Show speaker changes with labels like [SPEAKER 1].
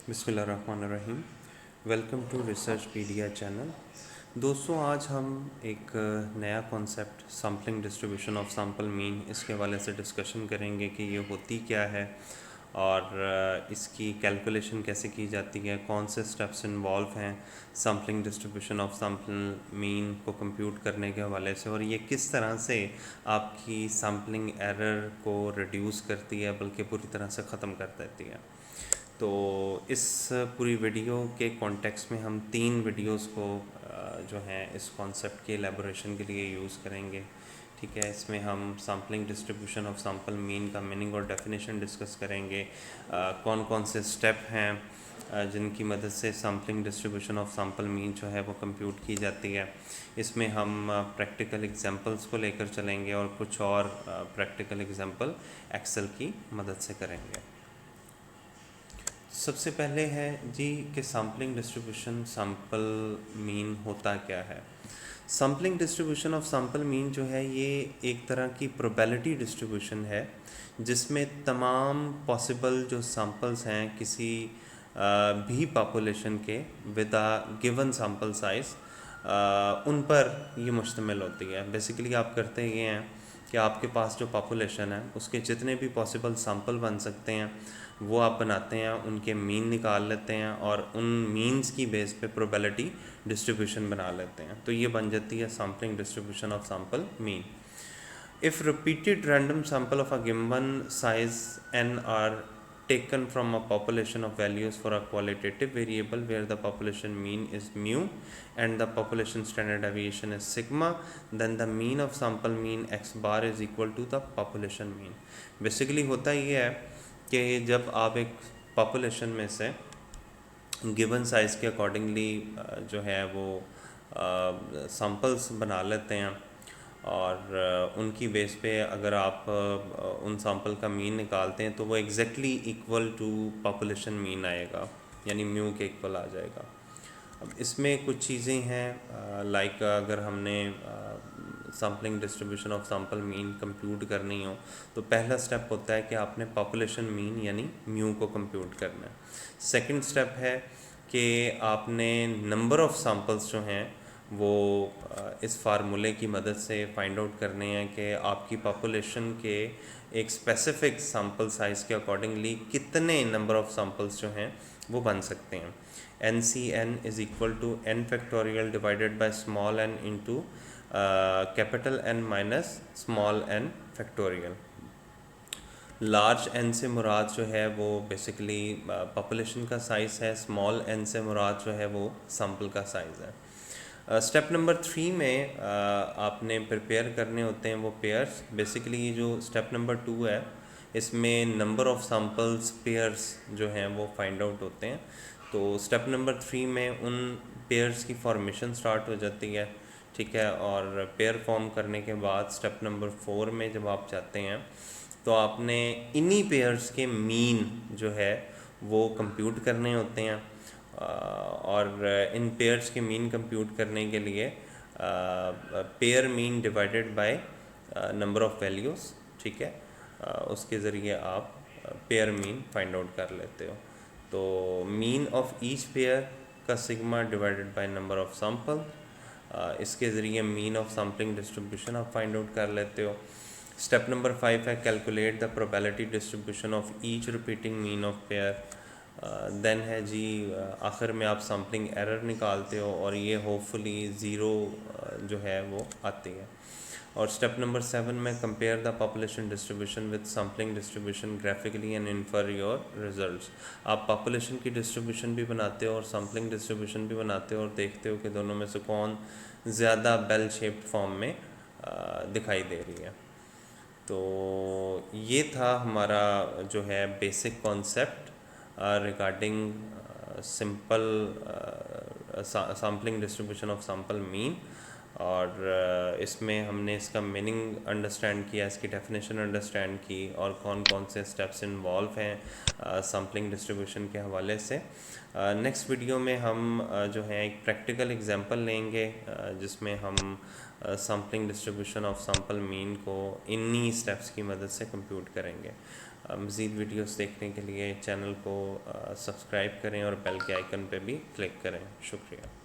[SPEAKER 1] बिस्मिल्लाहिर्रहमानिर्रहीम। Welcome to research pedia channel. दोस्तों, आज हम एक नया concept sampling distribution of sample mean इसके हवाले से डिस्कशन करेंगे कि ये होती क्या है और इसकी कैलकुलेशन कैसे की जाती है, कौन से स्टेप्स इन्वॉल्व हैं sampling distribution of sample mean को कंप्यूट करने के हवाले से, और ये किस तरह से आपकी सैम्पलिंग एरर को रिड्यूस करती है बल्कि पूरी तरह से ख़त्म कर देती है। तो इस पूरी वीडियो के कॉन्टेक्स्ट में हम 3 वीडियोस को जो हैं इस कॉन्सेप्ट के एलेबोरेशन के लिए यूज़ करेंगे। ठीक है, इसमें हम sampling distribution of sample mean का मीनिंग और डेफिनेशन डिस्कस करेंगे। कौन कौन से स्टेप हैं जिनकी मदद से sampling distribution of sample mean जो है वो कंप्यूट की जाती है। इसमें हम प्रैक्टिकल एग्जांपल्स को लेकर चलेंगे और कुछ और प्रैक्टिकल एग्जांपल एक्सेल की मदद से करेंगे। सबसे पहले है जी कि सैम्पलिंग डिस्ट्रीब्यूशन सैम्पल मीन होता क्या है। Sampling distribution of sample mean जो है ये एक तरह की प्रोबेबिलिटी डिस्ट्रीब्यूशन है जिसमें तमाम पॉसिबल जो सैम्पल्स हैं किसी भी पॉपुलेशन के with a given sample size उन पर ये मुश्तमिल होती है। बेसिकली आप करते ये हैं कि आपके पास जो पॉपुलेशन है उसके जितने भी पॉसिबल सैम्पल बन सकते हैं वो आप बनाते हैं, उनके मीन निकाल लेते हैं और उन मीन्स की बेस पे प्रोबेबिलिटी डिस्ट्रीब्यूशन बना लेते हैं। तो ये बन जाती है sampling distribution of sample mean. If repeated random sample of a given size n are taken from a population of values for a qualitative variable where the population mean is mu and the population standard deviation is sigma, then the mean of sample mean x bar is equal to the population mean. Basically होता ये है कि जब आप एक population में से given size के अकॉर्डिंगली जो है वो सैम्पल्स बना लेते हैं और उनकी बेस पे अगर आप उन सैम्पल का मीन निकालते हैं तो वो exactly equal to population mean आएगा, यानी म्यू के इक्वल आ जाएगा। अब इसमें कुछ चीज़ें हैं लाइक अगर हमने sampling distribution of sample mean compute करनी हो तो पहला स्टेप होता है कि आपने पॉपुलेशन मीन यानी म्यू को कंप्यूट करना है। सेकंड स्टेप है कि आपने नंबर ऑफ़ सैम्पल्स जो हैं वो इस फार्मूले की मदद से फाइंड आउट करने हैं कि आपकी पॉपुलेशन के एक स्पेसिफिक सैम्पल साइज़ के अकॉर्डिंगली कितने नंबर ऑफ़ सैम्पल्स जो हैं वो बन सकते हैं। NCN is equal to n factorial divided by small n into capital N minus small n factorial। Large n से मुराद जो है वो बेसिकली पॉपुलेशन का साइज़ है, स्मॉल n से मुराद जो है वो सैम्पल का साइज़ है। स्टेप नंबर 3 में आपने प्रिपेयर करने होते हैं वो पेयर्स। बेसिकली जो स्टेप नंबर 2 है इसमें नंबर ऑफ़ सैम्पल्स पेयर्स जो हैं वो फाइंड आउट होते हैं। तो स्टेप नंबर 3 में उन पेयर्स की फॉर्मेशन स्टार्ट हो जाती है। ठीक है, और पेयर फॉर्म करने के बाद स्टेप नंबर 4 में जब आप जाते हैं तो आपने इन्हीं पेयर्स के मीन जो है वो कंप्यूट करने होते हैं और इन पेयर्स के मीन कंप्यूट करने के लिए pair mean divided by number of values, ठीक है, उसके ज़रिए आप पेयर मीन फाइंड आउट कर लेते हो। तो मीन ऑफ ईच पेयर का sigma divided by number of sample, इसके ज़रिए मीन ऑफ सैम्पलिंग डिस्ट्रीब्यूशन आप फाइंड आउट कर लेते हो। स्टेप नंबर 5 है calculate the probability distribution of each repeating mean of pair. Then है जी आखिर में आप सैम्पलिंग एरर निकालते हो और ये होपफुली ज़ीरो जो है वो आती है। और स्टेप नंबर 7 में compare the population distribution with sampling distribution graphically and infer your results. आप पॉपुलेशन की डिस्ट्रीब्यूशन भी बनाते हो और सैम्पलिंग डिस्ट्रीब्यूशन भी बनाते हो और देखते हो कि दोनों में से कौन ज़्यादा बेल शेप्ड फॉर्म में दिखाई दे रही है। तो ये था हमारा जो है basic concept regarding simple sampling distribution of sample mean, और इसमें हमने इसका मीनिंग अंडरस्टैंड किया, इसकी डेफिनेशन अंडरस्टैंड की और कौन कौन से स्टेप्स इन्वॉल्व हैं सैम्पलिंग डिस्ट्रीब्यूशन के हवाले से। नेक्स्ट वीडियो में हम जो है एक प्रैक्टिकल एग्जांपल लेंगे जिसमें हम sampling distribution of sample mean को इन्हीं स्टेप्स की मदद से कंप्यूट करेंगे। मज़ीद वीडियोस देखने के लिए चैनल को सब्सक्राइब करें और बेल के आइकन पे भी क्लिक करें। शुक्रिया।